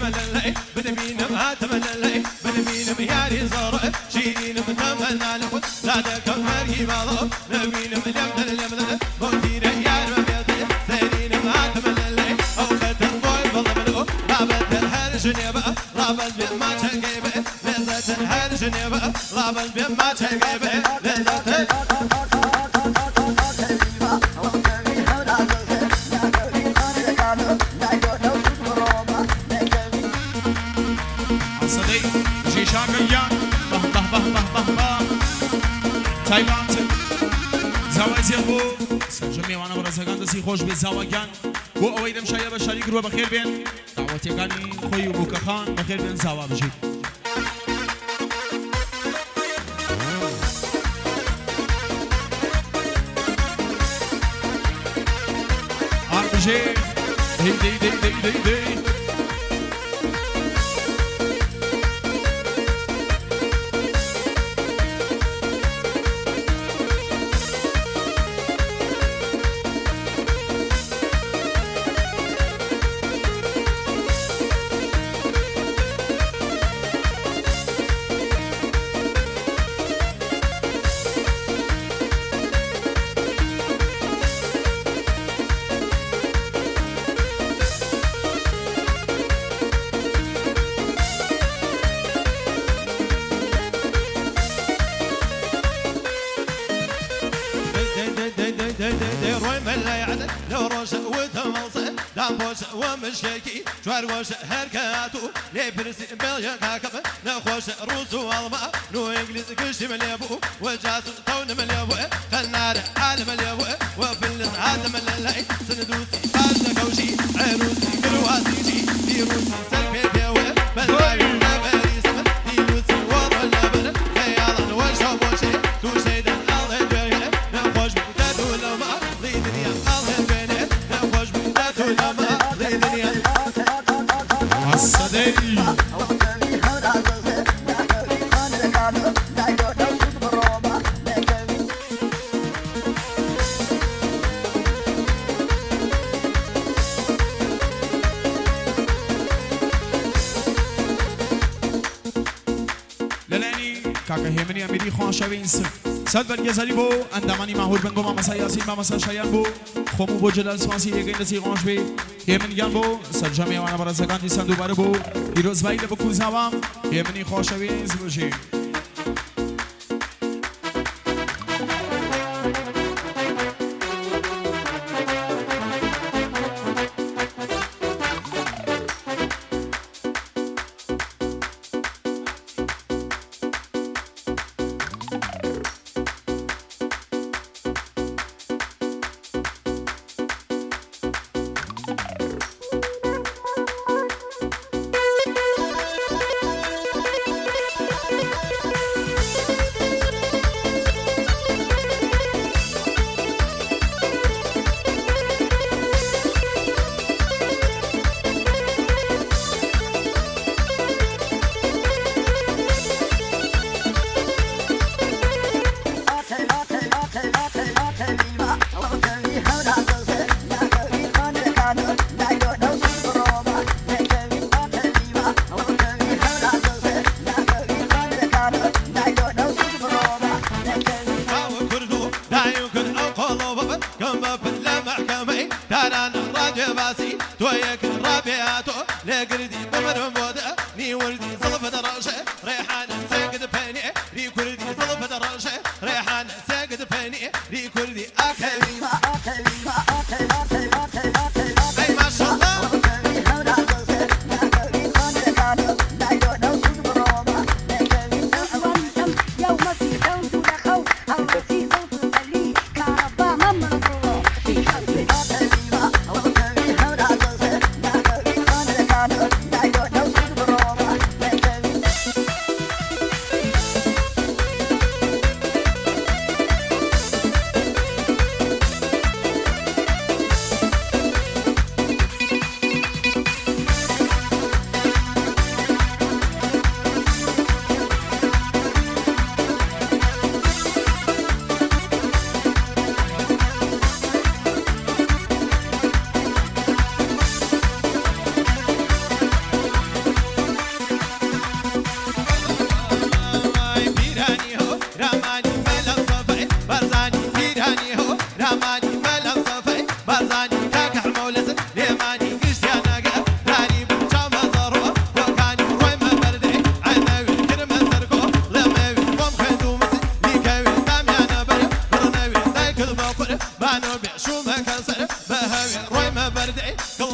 تمللي بنبينم هاتمللي بنبينم ياري زرع شيرين بتمنى لك لا دكمر يبالو نبينم لمدل بودير يار مبيض سيرين هاتمللي او خدر بوي بالملو رابط هرجنيبه رابط بما تنقيبه لذة هرجنيبه رابط بما تنقيبه لذة شاگردان به تایلند زواجی بو سرجمی وانه برازگان دستی خوش به زواجان بو اویدم شاید به شریک رو بخیر بین دعوتی گانی خوی بو کخان بخیر بین زوا بجید آن بجید دی دامبوش ومشيكي جوار وش هركاتو لبرسي بلجا كاكب نخوش روسو والما نو انجليز كش مليبو وجاسو تون مليبو خنار عالم مليبو وفلس عالم مليلاي سندوسي فاز كوشي عروسي كرواسيجي ديروسي سلبي بيوي بلاي نبريس ديروسي والله لبن خيالا وشوشي توشيد الله دوي نخوش بدو لما ليدني الله بيني نخوش بدو لما الصديق للانی کاکا هیمنی امیری خوان شوین صد بر گزاری بو اندامانی ماهور بن بو ماما سیاسی ماما شایان بو خمو بو جلال سوانسی یگین دسی خوانش بی هیمنی گان بو سرجمی وانا برازگان دیسان دوباره بو دیروز باید بو کوزاوام هیمنی خوان شوین زبوشی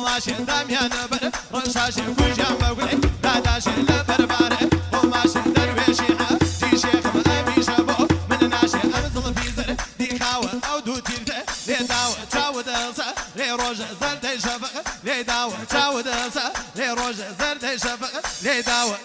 والله شدام يا نبر رشاش كوجام بقولي داداش لبربار وماش درويشي دي شيخ أبي شبو من ناشي أمزل في زر دي خاوة أو دو تيرت لي داوة تشاود أنسا لي روج زرد شفق لي داوة تشاود أنسا لي روج زرد شفق لي داوة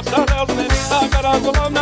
Sarabni,